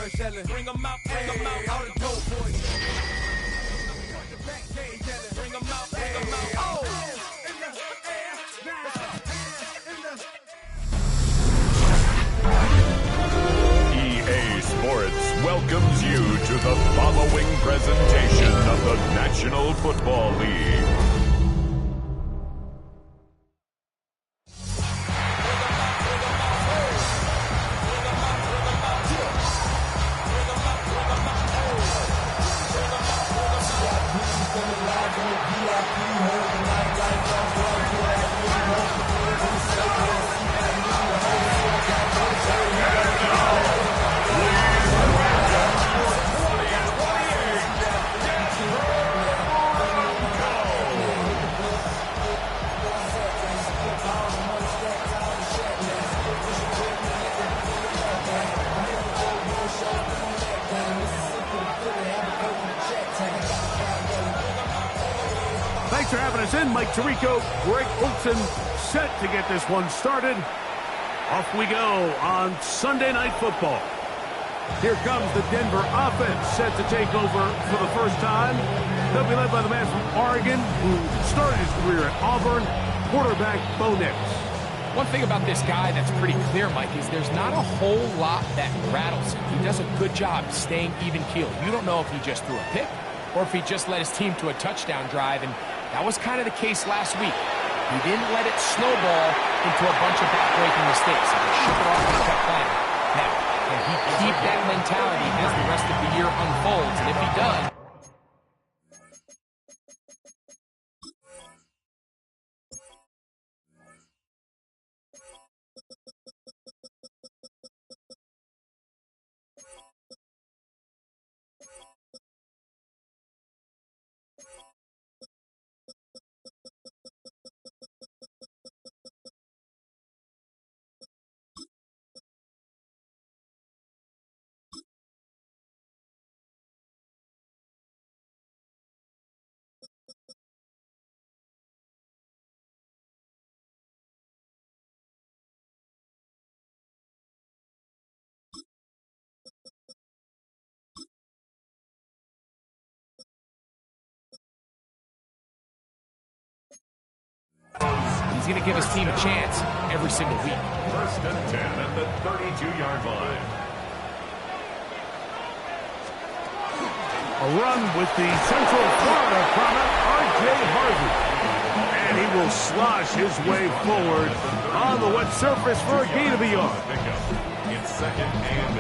Bring 'em out, all the dope boys. Bring 'em out, oh! EA Sports welcomes you to the following presentation of the National Football League. Thanks for having us in. Mike Tirico, Greg Olson, set to get this one started. Off we go on Sunday Night Football. Here comes the Denver offense, set to take over for the first time. They'll be led by the man from Oregon who started his career at Auburn, quarterback Bo Nix. One thing about this guy that's pretty clear, Mike, is there's not a whole lot that rattles him. He does a good job staying even-keeled. You don't know if he just threw a pick or if he just led his team to a touchdown drive, and that was kind of the case last week. He didn't let it snowball into a bunch of back-breaking mistakes. He just shook it off and kept playing. Now, can he keep that mentality as the rest of the year unfolds? And if he does, he's going to give his team a chance every single week. First and 10 at the 32-yard line. A run with the Central Florida product, R.J. Harvey. And he will slosh his way forward on the wet surface for a gain of a yard. It's second and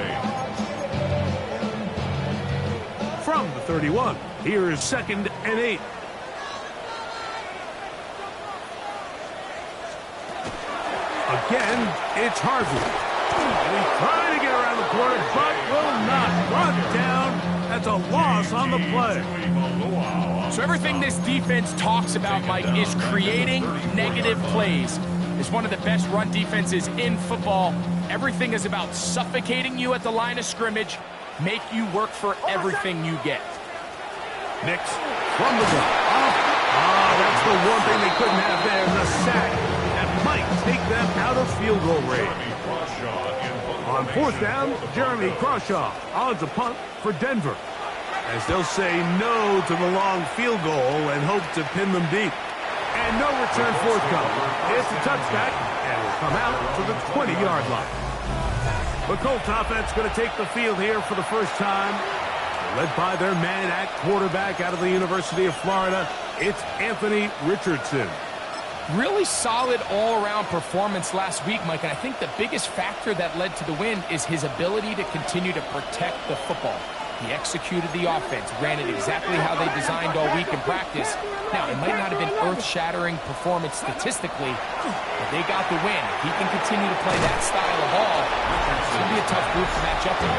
8. From the 31, here is second and 8. Again, it's Harvey. And he's trying to get around the corner, but will not. Brought down. That's a loss on the play. So everything this defense talks about, Mike, is creating negative plays. It's one of the best run defenses in football. Everything is about suffocating you at the line of scrimmage, make you work for everything you get. Nix from the gun. That's the one thing they couldn't have there, the sack. That might take them out of field goal range. On fourth down, Jeremy Crawshaw odds a punt for Denver, as they'll say no to the long field goal and hope to pin them deep. And no return forthcoming. It's a touchback, and will come out to the 20-yard line. The Colts offense going to take the field here for the first time. Led by their man at quarterback out of the University of Florida, it's Anthony Richardson. Really solid all-around performance last week, Mike, and I think the biggest factor that led to the win is his ability to continue to protect the football. He executed the offense, ran it exactly how they designed all week in practice. Now, it might not have been earth-shattering performance statistically, but they got the win. If he can continue to play that style of ball, it's going to be a tough group to match up with.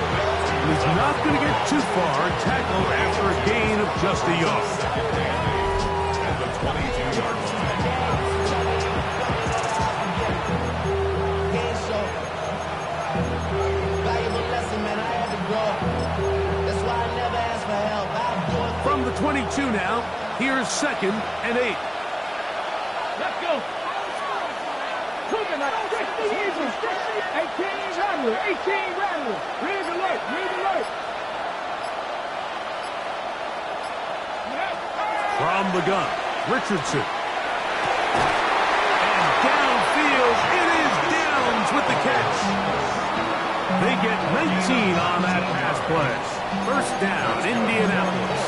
He's not going to get too far. Tackle after a gain of just a yard. At the 22-yard line. From the 22 now, here's second and 8. Let's go. 18 Rattler. 18 Rattler. Read alert. From the gun, Richardson. And downfield, it is Downs with the catch. They get 19 on that pass play. First down, Indianapolis.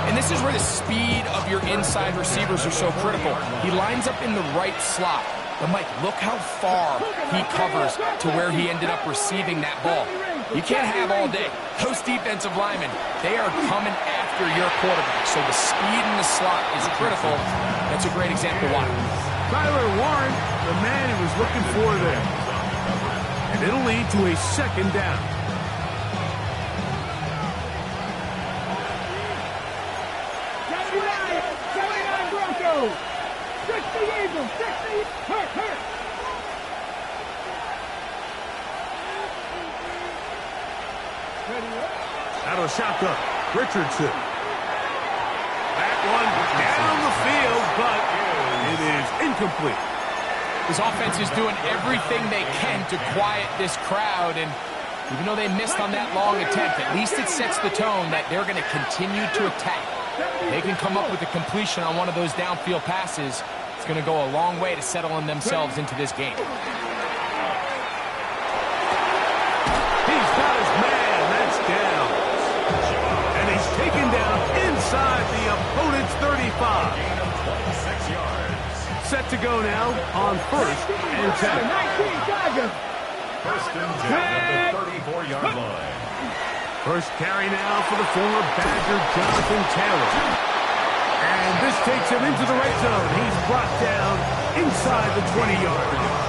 And this is where the speed of your inside receivers are so critical. He lines up in the right slot. But, Mike, look how far he covers to where he ended up receiving that ball. You can't have all day. Those defensive linemen, they are coming after your quarterback. So the speed in the slot is critical. That's a great example why. Tyler Warren, the man he was looking for there. And it'll lead to a second down. Broncos. 60 Eagles. 60. Hurt. Out of shotgun, Richardson. That one down the field, but it is incomplete. This offense is doing everything they can to quiet this crowd, and even though they missed on that long attempt, at least it sets the tone that they're going to continue to attack. They can come up with a completion on one of those downfield passes. It's going to go a long way to settling themselves into this game. He's got his man. That's down. And he's taken down inside the opponent's 35. Gain of 26 yards. Set to go now on first and 10. 19 Tigers. First and 10 at the 34-yard line. First carry now for the former Badger, Jonathan Taylor. And this takes him into the red zone. He's brought down inside the 20-yard line.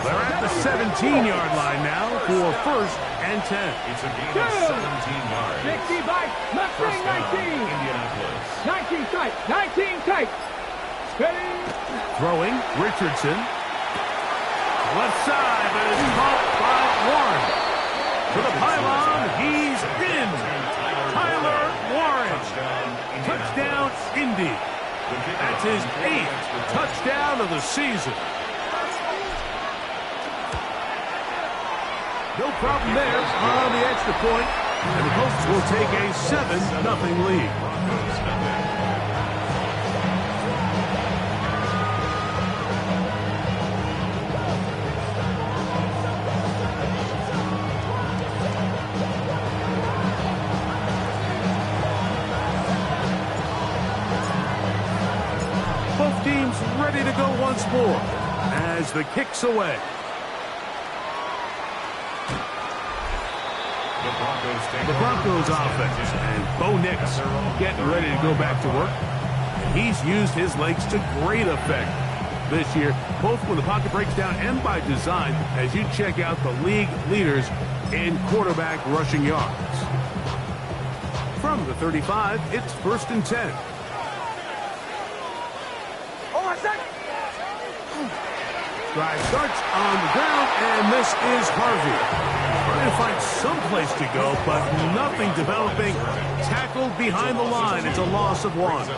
They're at the 17-yard line now for first and 10. It's a gain of 17 yards. 60 by Mustang. 19. Indianapolis. 19 tight. 19 tight. Steady. Throwing, Richardson. Left side, but it's caught by Warren. To the pylon, he's in. Tyler Warren. Touchdown, Indy. That's his 8th touchdown of the season. No problem there on the extra point. And the Colts will take a 7-0 lead. Both teams ready to go once more as the kick's away. The Broncos offense and Bo Nix getting ready to go back to work. He's used his legs to great effect this year, both when the pocket breaks down and by design, as you check out the league leaders in quarterback rushing yards. From the 35, it's first and 10. Drive starts on the ground, and this is Harvey. Trying to find some place to go, but nothing developing. Tackled behind the line. It's a loss of 1.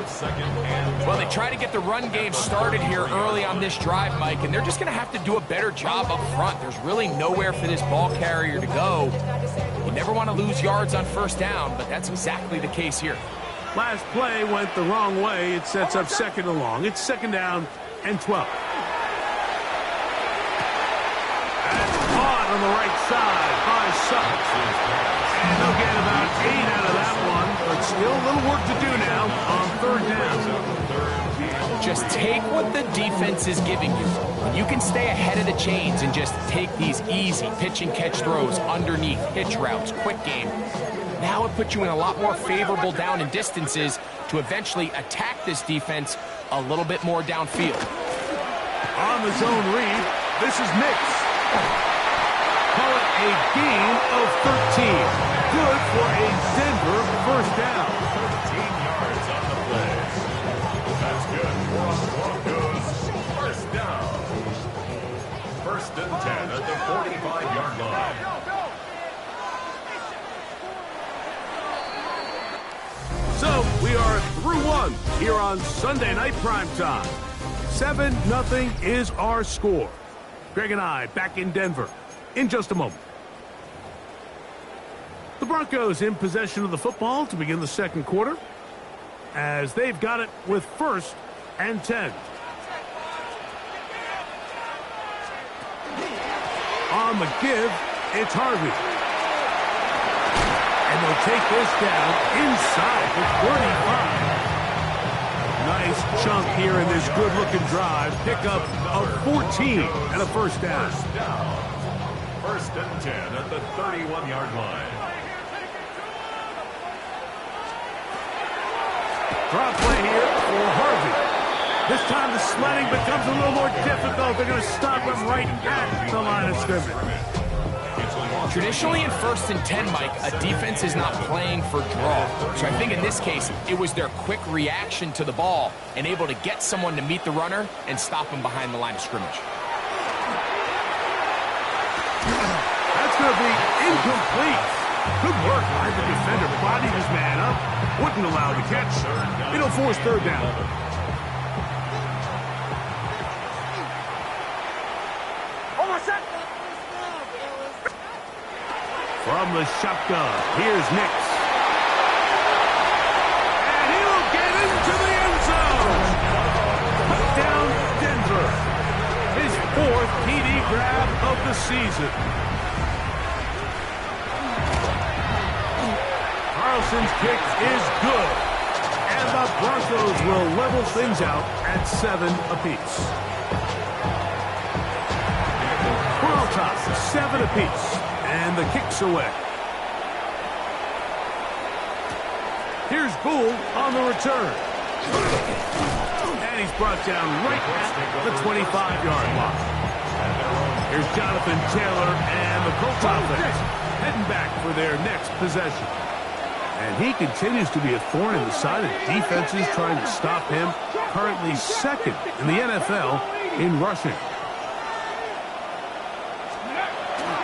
Well, they try to get the run game started here early on this drive, Mike, and they're just going to have to do a better job up front. There's really nowhere for this ball carrier to go. You never want to lose yards on first down, but that's exactly the case here. Last play went the wrong way. It sets up second and long. It's second down and 12. On the right side by Suggs. And they'll get about 8 out of that one, but still a little work to do now on third down. Just take what the defense is giving you. You can stay ahead of the chains and just take these easy pitch and catch throws underneath, hitch routes, quick game. Now it puts you in a lot more favorable down and distances to eventually attack this defense a little bit more downfield. On the zone read, this is Nix. Call it a gain of 13. Good for a Denver first down. 13 yards on the play. That's good for the Broncos. First down. First and 10 at the 45-yard line. So we are through one here on Sunday Night Primetime. 7-0 is our score. Greg and I back in Denver in just a moment. The Broncos in possession of the football to begin the second quarter. as they've got it with 1st and 10. On the give, it's Harvey. And they'll take this down inside the 35. Nice chunk here in this good-looking drive. Pickup of 14 and a first down. First down. 1st and 10 at the 31-yard line. Drop play here for Harvey. This time the sledding becomes a little more difficult. They're going to stop him right at the line of scrimmage. Traditionally in 1st and 10, Mike, a defense is not playing for draw. So I think in this case, it was their quick reaction to the ball and able to get someone to meet the runner and stop him behind the line of scrimmage. That's going to be incomplete. Good work by the defender. Bodied his man up. Wouldn't allow the catch. It'll force 3rd down. From the shotgun, here's Nix. And he'll get into the end zone. Touchdown, Denver. His 4th TD grab of the season. Carlson's kick is good. And the Broncos will level things out at 7 apiece. We're on top, 7 apiece. And the kick's away. Here's Gould on the return. And he's brought down right at the 25-yard line. Here's Jonathan Taylor and the Colts offense heading back for their next possession. And he continues to be a thorn in the side of defenses trying to stop him. Currently 2nd in the NFL in rushing.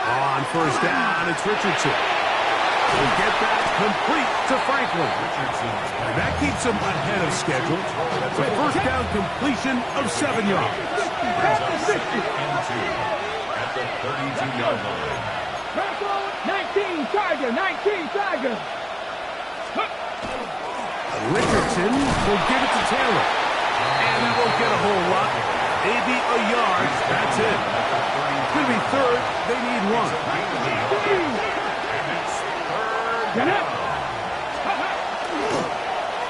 On 1st down, it's Richardson. He'll get that complete to Franklin. And that keeps him ahead of schedule. It's a 1st down completion of 7 yards. At the 32-yard line. 19 Tiger, 19 Tiger. Richardson will give it to Taylor. And that won't get a whole lot. Maybe a yard. That's it. It's going to be 3rd. They need 1. Get up.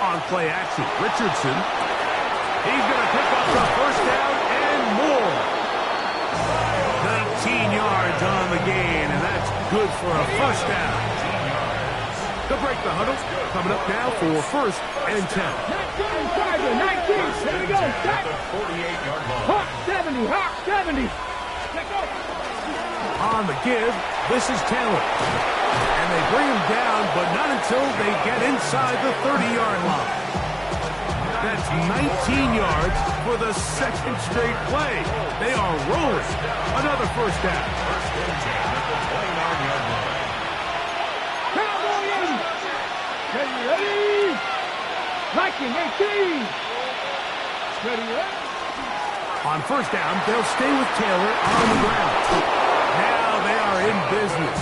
On play action, Richardson. He's going to pick up the 1st down and more. 19 yards on the gain, and that's good for a 1st down. They'll break the huddle. Coming up now for 1st and 10. 19 Tiger, 19. Here we go. Set. 48-yard line. Hawk 70, Hawk 70. Let's go. On the give, this is Taylor. And they bring him down, but not until they get inside the 30-yard line. That's 19 yards for the 2nd straight play. They are rolling. Another 1st down. 1st and 10 at the 29-yard line. Cowboys. Ready. Viking 18. Ready. On 1st down, they'll stay with Taylor on the ground. Now they are in business.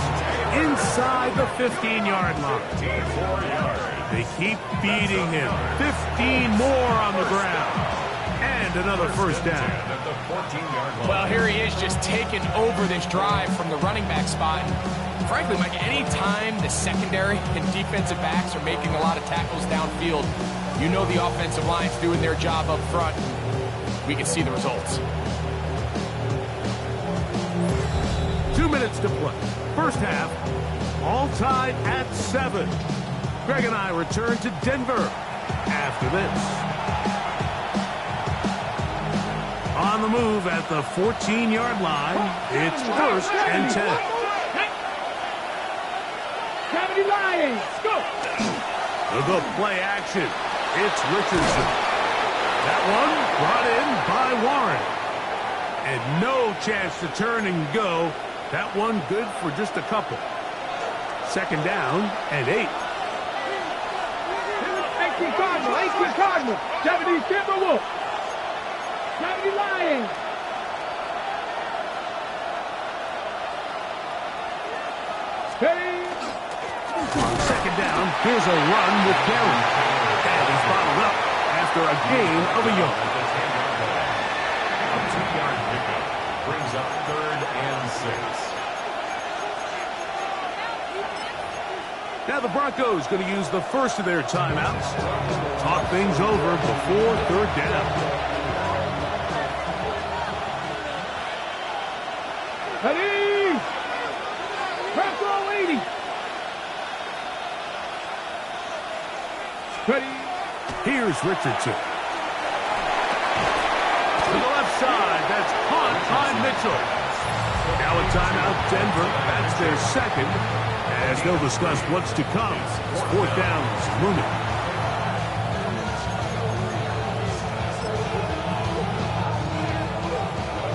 Inside the 15-yard line. They keep beating him. 15 more on the ground. And another 1st down. At the 14-yard line. Well, here he is just taking over this drive from the running back spot. And frankly, Mike, any time the secondary and defensive backs are making a lot of tackles downfield, you know the offensive line's doing their job up front. We can see the results. 2 minutes to play. 1st half, all tied at 7. Greg and I return to Denver after this. On the move at the 14-yard line, it's 1st and 10. 70 Lions. Go. They'll go play action. It's Richardson. That one brought in by Warren. And no chance to turn and go. That one good for just a couple. 2nd down and 8. 18 Cardinal, 18 Cardinal. 70 Timberwolves. 70 Lions. Steady. On 2nd down, here's a run with Gallup. And he's bottled up after a gain of a yard. A 2-yard pickup brings up 3rd and 6. Now the Broncos going to use the first of their timeouts. Talk things over before 3rd down. Ready? Bronco 80. Ready? Here's Richardson. To the left side, that's caught by Mitchell. Now a timeout, Denver. That's their second, as they'll discuss what's to come. 4th down's looming.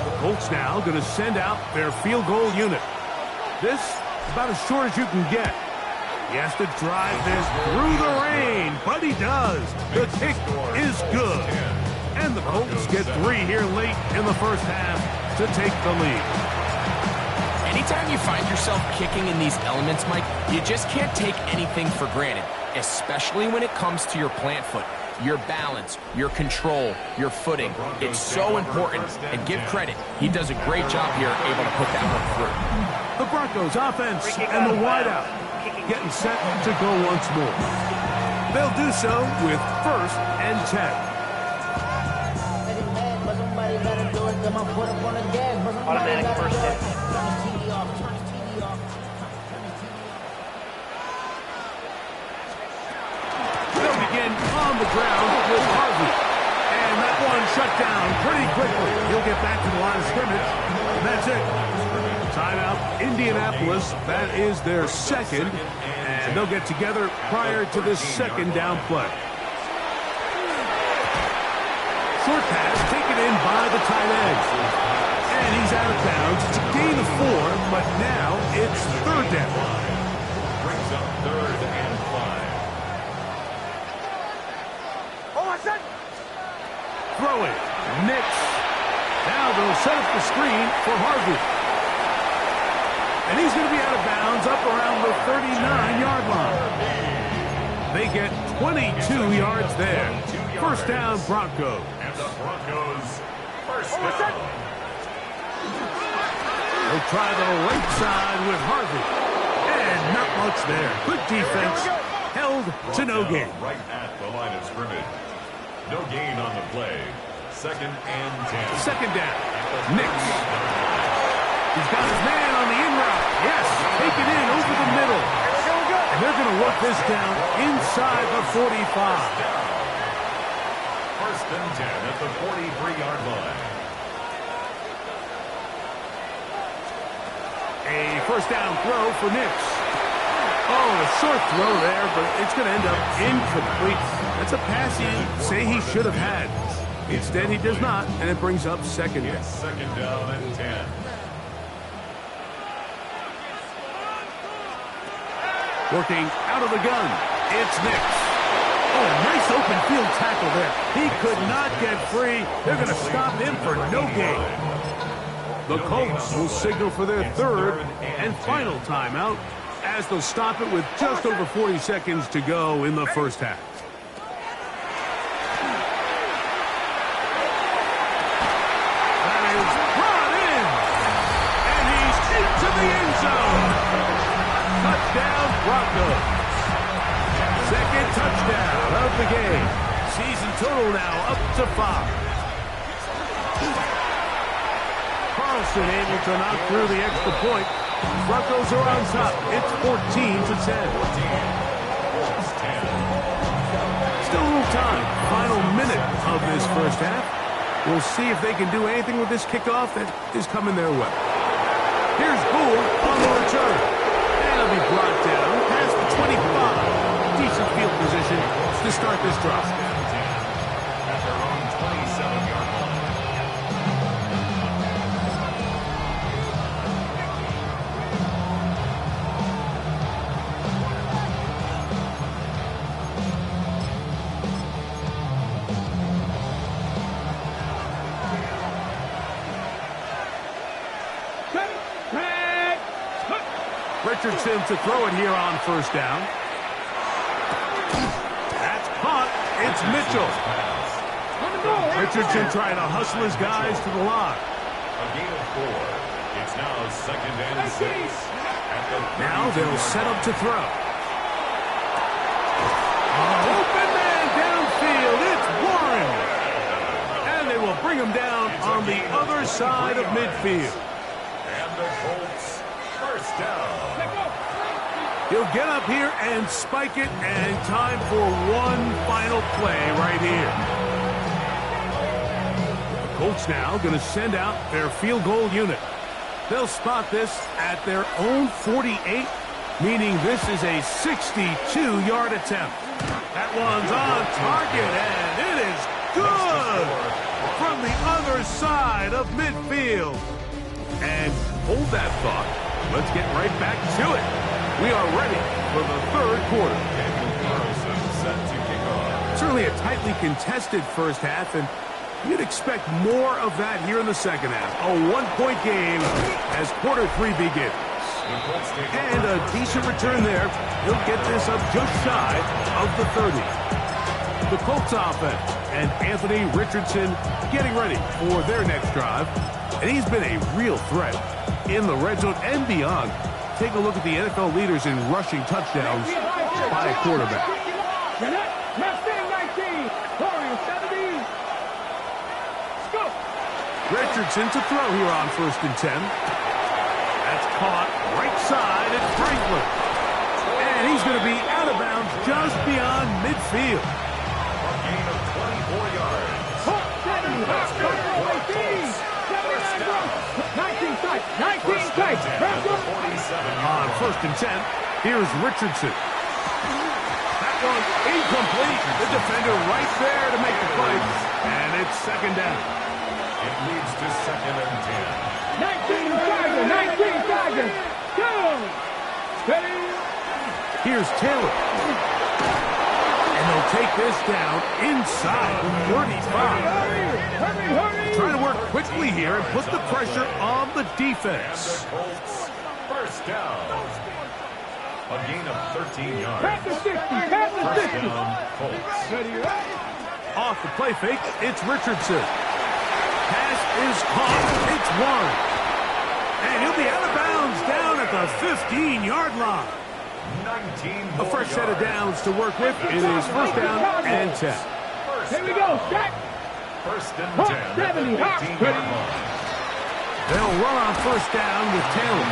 The Colts now going to send out their field goal unit. This is about as short as you can get. He has to drive this through the rain, but he does. The kick is good. And the Colts get 3 here late in the first half to take the lead. Anytime you find yourself kicking in these elements, Mike, you just can't take anything for granted, especially when it comes to your plant foot, your balance, your control, your footing. It's so important, and give credit. He does a great job here able to put that one through. The Broncos offense and the wideout getting set to go once more. They'll do so with 1st and 10. Automatic first hit. They'll begin on the ground with Harvey. And that one shut down pretty quickly. He'll get back to the line of scrimmage. And that's it. Timeout, Indianapolis. That is their second. And they'll get together prior to this 2nd down play. Short pass taken in by the tight end. And he's out of bounds. It's a gain of 4, but now it's 3rd down. Brings up 3rd and 5. Throw it. Nix. Now they'll set up the screen for Harvey. And he's going to be out of bounds up around the 39-yard line. They get 22 yards there. 1st down, Broncos. And the Broncos 1st down. They'll try the right side with Harvey. And not much there. Good defense. Held to no gain. Right at the line of scrimmage. No gain on the play. 2nd and 10. 2nd down. Nix. He's got his man on the in route. Yes, take it in over the middle. And they're going to work this down inside the 45. 1st and 10 at the 43-yard line. A 1st down throw for Nix. Oh, a short throw there, but it's going to end up incomplete. That's a pass you say he should have had. Instead, he does not, and it brings up 2nd down. It's 2nd down and 10. Working out of the gun, it's Nix. Oh, nice open field tackle there. He could not get free. They're going to stop him for no gain. The Colts will signal for their 3rd and final timeout as they'll stop it with just over 40 seconds to go in the first half. That is brought in. And he's into the end zone. Touchdown, Broncos. 2nd touchdown of the game. Season total now up to 5. Carlson able to knock through the extra point. Broncos are on top. It's 14-10. Still a little time. Final minute of this first half. We'll see if they can do anything with this kickoff that is coming their way. Here's Gould on the return. And it'll be brought down past the 25. Decent field position to start this drive. At their own 27-yard line. Richardson to throw it here on 1st down. That's caught. It's Mitchell. Richardson trying to hustle his guys to the line. A gain of 4. It's now 2nd and 6. Now they'll set up to throw. Open man downfield. It's Warren. And they will bring him down on the other side of midfield. And the Colts, first down. He'll get up here and spike it, and time for one final play right here. The Colts now going to send out their field goal unit. They'll spot this at their own 48, meaning this is a 62-yard attempt. That one's on target, and it is good from the other side of midfield. And hold that thought. Let's get right back to it. We are ready for the third quarter. Daniel Carlson set to kick off. Certainly a tightly contested first half, and you'd expect more of that here in the second half. A one-point game as quarter 3 begins. And a decent return there. He'll get this up just shy of the 30. The Colts offense and Anthony Richardson getting ready for their next drive. And he's been a real threat in the red zone and beyond. Take a look at the NFL leaders in rushing touchdowns by a quarterback. Richardson to throw here on 1st and 10. That's caught right side at Franklin. And he's going to be out of bounds just beyond midfield. A gain of 24 yards. 19 tight. On 1st and 10, here's Richardson. That one incomplete. The defender right there to make the play. And it's 2nd down. It leads to 2nd and 10. 19 Tigers. Go. Steady. Here's Taylor. And they'll take this down inside the 35. Hurry. Trying to work quickly here and put the pressure on the defense. The Colts, first down. A gain of 13 yards. Pass the 60. First down, Colts. Off the play fake, it's Richardson. Pass is caught. It's 1. And he'll be out of bounds down at the 15-yard line. 19 A fresh set of downs to work with. It is 1st down and 10. Here we go. Stack. 1st and 10. 70. Hawks. 15-yard line. They'll run on 1st down with Taylor.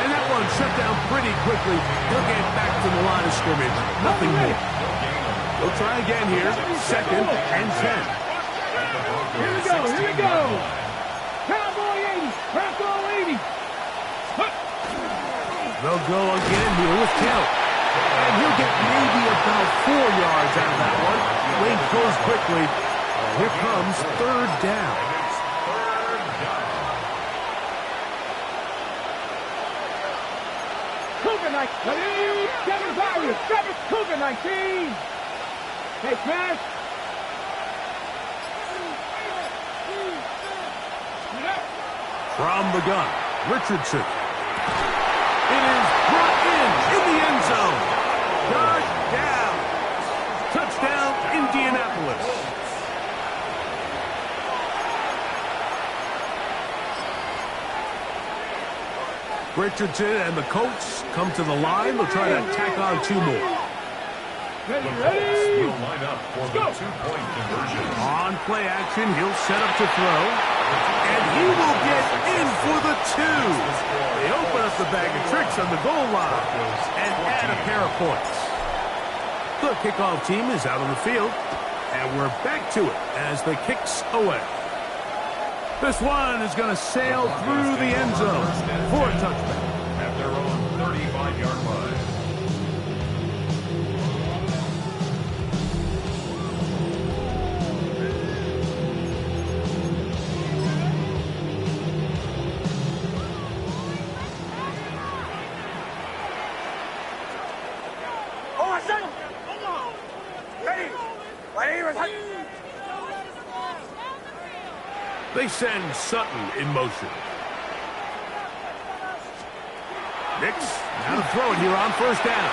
And that one shut down pretty quickly. He'll get back to the line of scrimmage. Nothing more. We'll try again here. 2nd and 10. Here we go. Cowboy 80. Bronco 80. They'll go again here with Taylor. And he'll get maybe about 4 yards out of that one. Lane goes quickly. Here comes 3rd down. It's 3rd down. Cougar 19. Kevin Barrier. Cougar 19. Hey, smash. From the gun, Richardson. It is brought in the end zone. Touchdown. Touchdown, Indianapolis. Richardson and the Colts come to the line. They'll try to tack on 2 more. The Colts will line up for the 2-point conversion. On play action, he'll set up to throw. And he will get in for the 2. They open up the bag of tricks on the goal line and add a pair of points. The kickoff team is out on the field, and we're back to it as the kicks away. This one is going to sail through the end zone for a touchdown. At their own 35-yard line. They send Sutton in motion. Nix, now to throw it here on 1st down.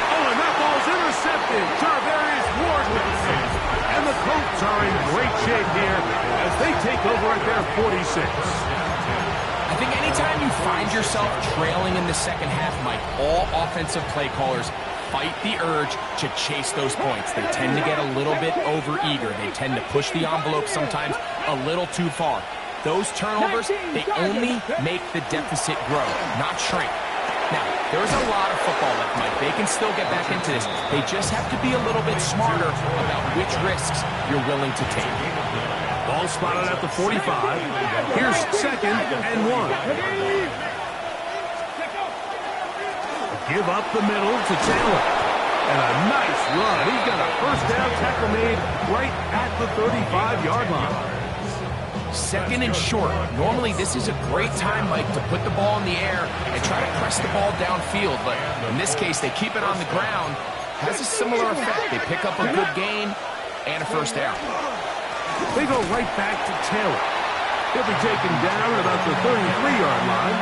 Oh, and that ball's intercepted. Charvarius Ward with the save. And the Colts are in great shape here as they take over at their 46. I think anytime you find yourself trailing in the second half, Mike, all offensive play callers fight the urge to chase those points. They tend to get a little bit overeager. They tend to push the envelope sometimes a little too far. Those turnovers, they only make the deficit grow, not shrink. Now, there's a lot of football left, Mike. They can still get back into this. They just have to be a little bit smarter about which risks you're willing to take. Ball spotted at the 45. Here's 2nd and 1. Give up the middle to Taylor. And a nice run. He's got a first down tackle made right at the 35-yard line. 2nd and short. Normally, this is a great time, Mike, to put the ball in the air and try to press the ball downfield. But in this case, they keep it on the ground. Has a similar effect. They pick up a good gain and a first down. They go right back to Taylor. He'll be taken down at about the 33-yard line.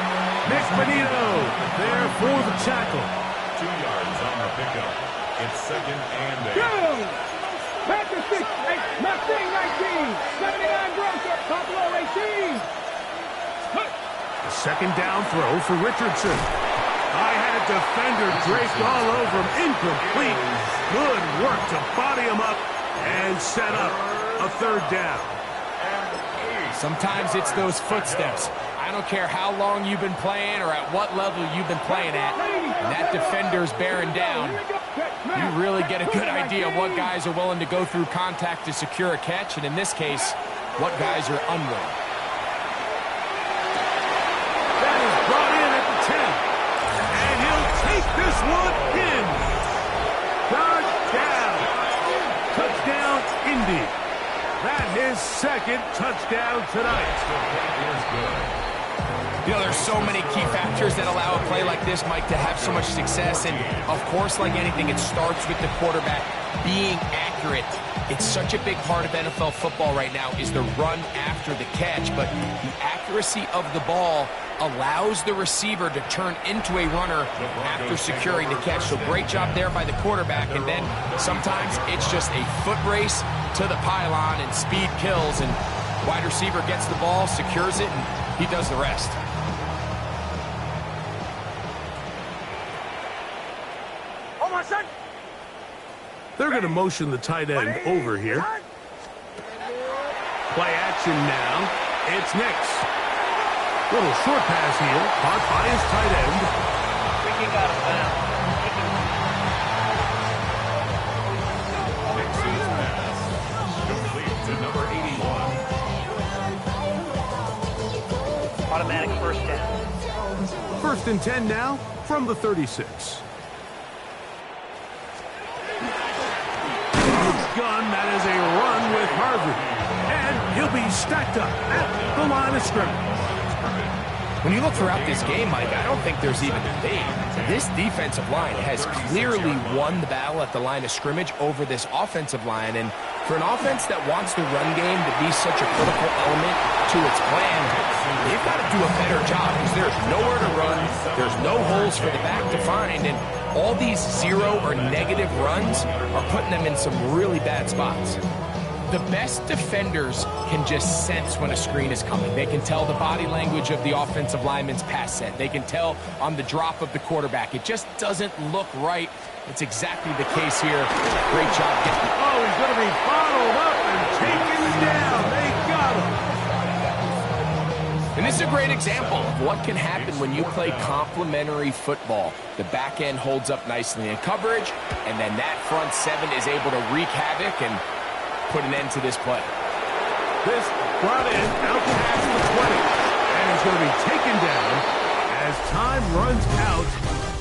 Nick Benito there for the tackle. 2 yards on the pickup. It's 2nd and 8. Go! Packers 6, 8, Mustang 19, 79 Grocer, Buffalo 18. A 2nd down throw for Richardson. I had a defender draped all over him. Incomplete. Good work to body him up and set up a 3rd down. Sometimes it's those footsteps. I don't care how long you've been playing or at what level you've been playing at. And that defender's bearing down. You really get a good idea of what guys are willing to go through contact to secure a catch, and in this case, what guys are unwilling. That is brought in at the 10. And he'll take this one in. Touchdown. Touchdown, Indy. That is 2nd touchdown tonight. You know, there's so many key factors that allow a play like this, Mike, to have so much success. And, of course, like anything, it starts with the quarterback being accurate. It's such a big part of NFL football right now is the run after the catch. But the accuracy of the ball allows the receiver to turn into a runner after securing the catch. So great job there by the quarterback. And then sometimes it's just a foot race to the pylon and speed kills. And wide receiver gets the ball, secures it, and he does the rest. They're going to motion the tight end over here. Play action now. It's Nix. Little short pass here, caught by his tight end. Freaking out of bounds. Nix's pass. Complete to number 81. Automatic first down. 1st and 10 now from the 36. Gun, that is a run with Harvey. And he'll be stacked up at the line of scrimmage. When you look throughout this game, Mike, I don't think there's even a debate. This defensive line has clearly won the battle at the line of scrimmage over this offensive line. And for an offense that wants the run game to be such a critical element to its plan, they've got to do a better job because there's nowhere to run. There's no holes for the back to find. And all these 0 or negative runs are putting them in some really bad spots. The best defenders can just sense when a screen is coming. They can tell the body language of the offensive lineman's pass set. They can tell on the drop of the quarterback. It just doesn't look right. It's exactly the case here. Great job getting. Oh, he's going to be bottled up and taken down. They got him. And this is a great example of what can happen when you play complementary football. The back end holds up nicely in coverage, and then that front 7 is able to wreak havoc and put an end to this play. This brought in out past the 20, and he's going to be taken down as time runs out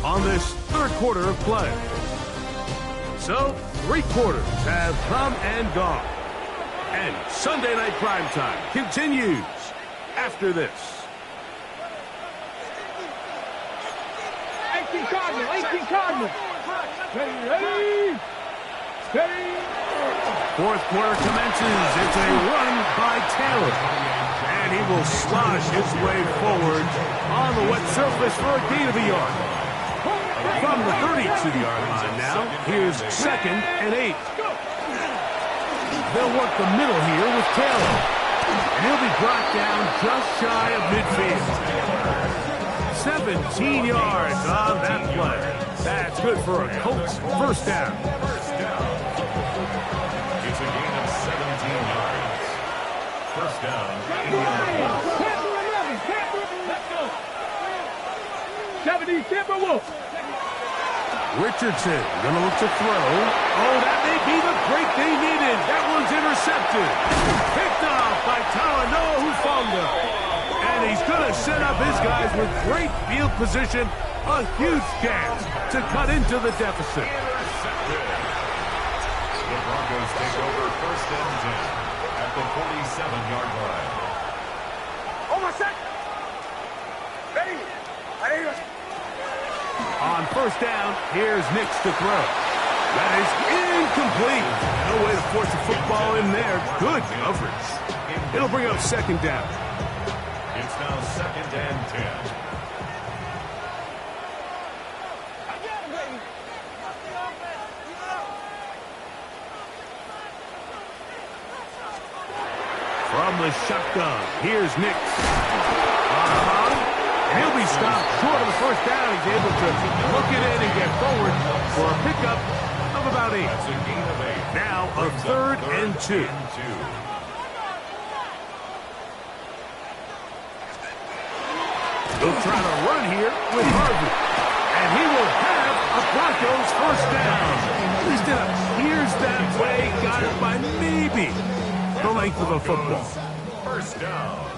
on this 3rd quarter of play. So, 3 quarters have come and gone. And Sunday Night Primetime continues after this. 18 Cardinals. Ready? Steady. 4th quarter commences. It's a run by Taylor. And he will slosh his way forward on the wet surface for a gain of a yard. From the 32-yard line now, here's 2nd and 8. They'll work the middle here with Taylor. And he'll be brought down just shy of midfield. 17 yards on that play. That's good for a Colts first down. It's a gain of 17 yards. First down. Indianapolis. 70 Timberwolves. Richardson gonna look to throw. Oh, that may be the break they needed. That one's intercepted. Picked off by Talanoa Hufanga. And he's gonna set up his guys with great field position. A huge chance to cut into the deficit. Intercepted. The Broncos take over first and 10 at the 47-yard line. On first down, here's Nix to throw. That is incomplete. No way to force the football in there. Good coverage. It'll bring up second down. It's now second and 10. From the shotgun, here's Nix. And he'll be stopped short of the first down. He's able to look it in and get forward for a pickup of about 8. That's a gain of 8. Now a third and 2. They'll try to run here with Harvey. And he will have a Broncos first down. At least it appears that way. Got it by maybe the length of a football. First down.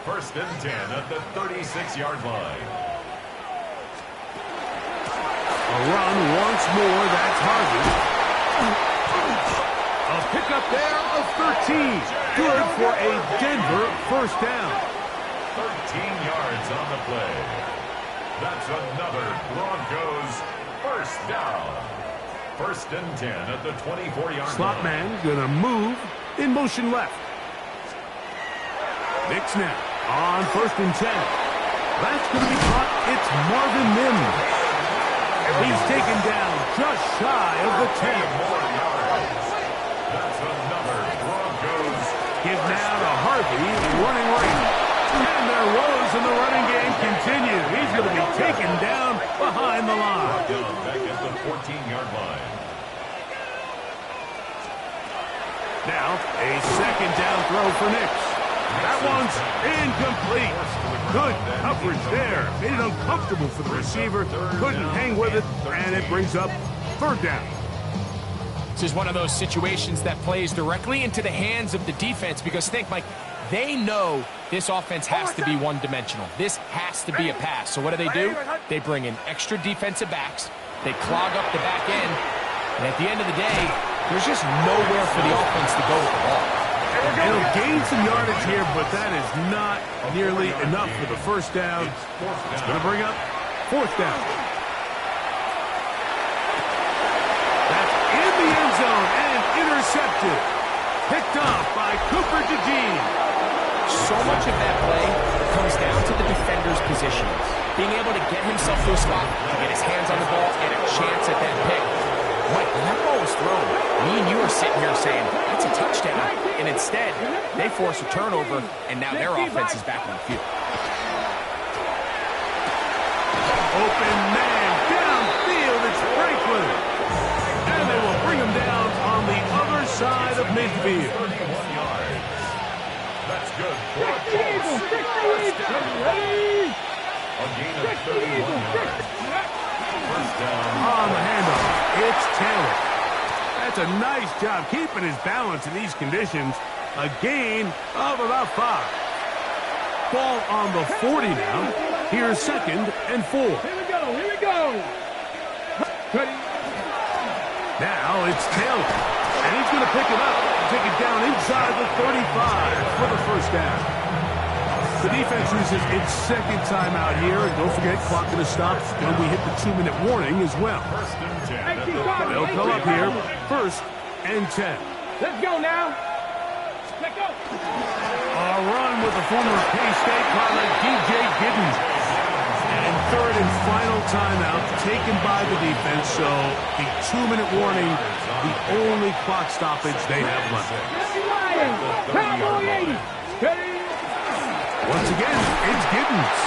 First and 10 at the 36-yard line. A run once more. That's Harvey. A pickup there of 13. Good for a Denver first down. 13 yards on the play. That's another Broncos first down. First and 10 at the 24-yard line. Slot man gonna move in motion left. Nix now on first and 10. That's gonna be caught. It's Marvin Mims. He's taken down just shy of the 10. More yards. That's another Broncos. Give now to Harvey, running right. And their woes in the running game continue. He's going to be taken down behind the line. Down back at the 14-yard line. Now, a second down throw for Nix. That one's incomplete. Good coverage there. Made it uncomfortable for the receiver. Couldn't hang with it, and it brings up third down. This is one of those situations that plays directly into the hands of the defense because think, Mike, they know this offense has to be one-dimensional. This has to be a pass. So what do? They bring in extra defensive backs. They clog up the back end. And at the end of the day, there's just nowhere for the offense to go with the ball. It'll gain some yardage here, but that is not nearly enough for the first down. It's going to bring up fourth down. That's in the end zone and intercepted. Picked off by Cooper DeJean. So much of that play comes down to the defender's positioning. Being able to get himself to a spot, to get his hands on the ball, get a chance at that pick. Mike, when that ball was thrown, me and you are sitting here saying, that's a touchdown. And instead, they force a turnover, and now their offense is back on the field. Open man downfield. It's Franklin. And they will bring him down on the other side of midfield. 31 yards. That's good for a gain of 31 yards. First down. On the handoff, it's Taylor. That's a nice job keeping his balance in these conditions. A gain of about 5. Ball on the 40 now. Here's second and 4. Here we go. Now it's Taylor. And he's going to pick it up and take it down inside the 35 for the first down. The defense uses its second timeout here. And don't forget, clock going to stop when we hit the 2-minute warning as well. First and 10 at the They'll come up here. First and 10. Let's go now. Let's go. A run with the former K-State product, DJ Giddens. And third and final timeout taken by the defense, so the 2-minute warning, the only clock stoppage they have left. Once again, it's Giddens.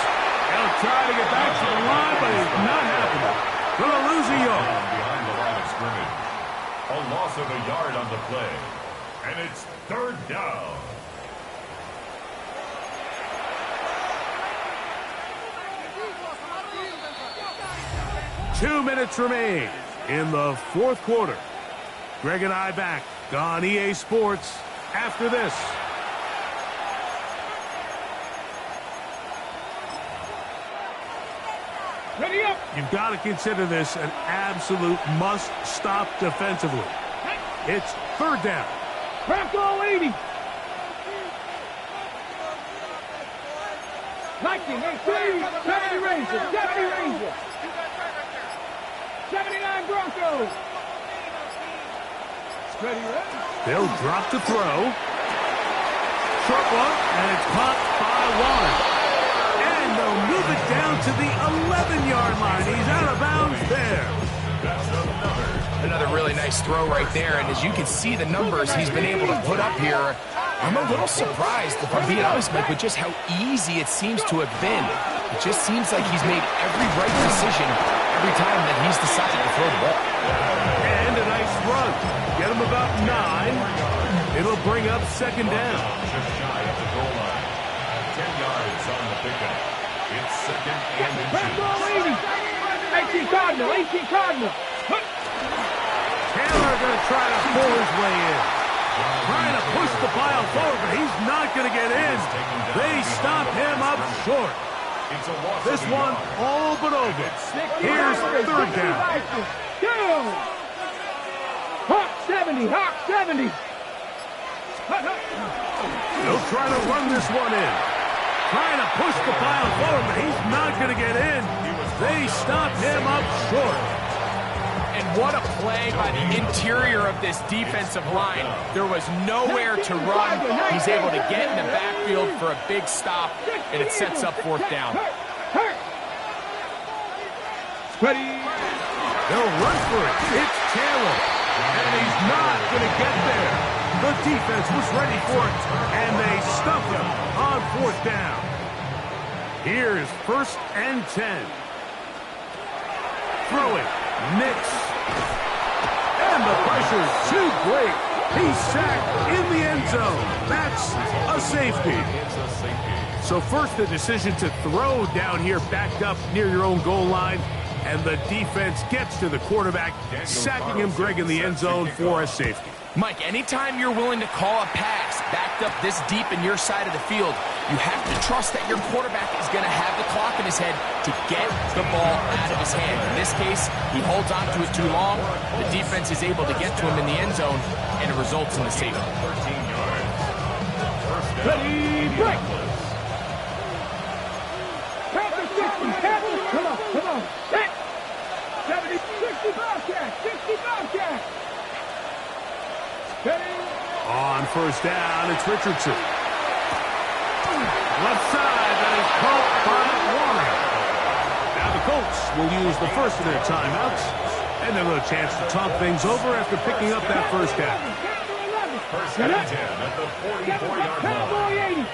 He'll try to get back to the line, but it's not happening. Gonna lose a yard. Behind the line of scrimmage. A loss of a yard on the play. And it's third down. Two minutes remain in the fourth quarter. Greg and I back on EA Sports after this. Ready up. You've got to consider this an absolute must-stop defensively. It's third down. Craft all 80. 19, 18, 70 Rangers, 70 Rangers. 79 Broncos. Ready, ready. They'll drop to throw. Short one, and it's caught by Warren. And they'll move it down to the 11-yard line. He's out of bounds there. Another really nice throw right there, and as you can see the numbers he's been able to put up here, I'm a little surprised, if I'm being honest, Mike, with just how easy it seems to have been. It just seems like he's made every right decision every time that he's decided to throw the ball. And a nice run. Get him about 9. It'll bring up second down. Just shy of the goal line. 10 yards on the pickup. It's second and Craft all 80. 18 Cardinal, 18 Cardinal. Taylor going to try to pull his way in. Trying to push the pile forward, but he's not going to get in. They stop him up short. This one all but over. Here's third down. Hawk 70, Hawk 70. They'll try to run this one in. Trying to push the pile forward, but he's not going to get in. They stop him up short. And what a play by the interior of this defensive line. There was nowhere to run. He's able to get in the backfield for a big stop, and it sets up fourth down. Ready. They'll run for it. It's Taylor. And he's not going to get there. The defense was ready for it, and they stuff him on fourth down. Here's first and 10. Throw it. Nix. And the pressure's too great. He's sacked in the end zone. That's a safety. So first the decision to throw down here backed up near your own goal line. And the defense gets to the quarterback, sacking him, Greg, in the end zone for a safety. Mike, anytime you're willing to call a pass backed up this deep in your side of the field, you have to trust that your quarterback is going to have the clock in his head to get the ball out of his hand. In this case, he holds on to it too long. The defense is able to get to him in the end zone, and it results in the safety. 13 yards. Ready, break. Panther 60, Panther. Come on, come on. 70, 60 Bobcat, 60 Bobcat. On first down, it's Richardson. Left side, that is caught by Warren. Now the Colts will use the first of their timeouts, and they'll have a chance to talk things over after picking up that first down. First and 10 at the 44-yard line.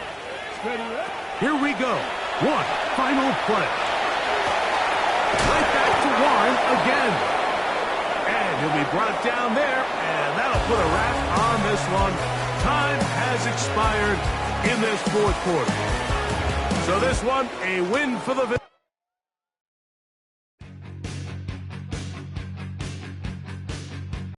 Here we go. One final play. Right back to Warren again. And he'll be brought down there, and that'll put a wrap on this one. Time has expired in this fourth quarter. So this one, a win for the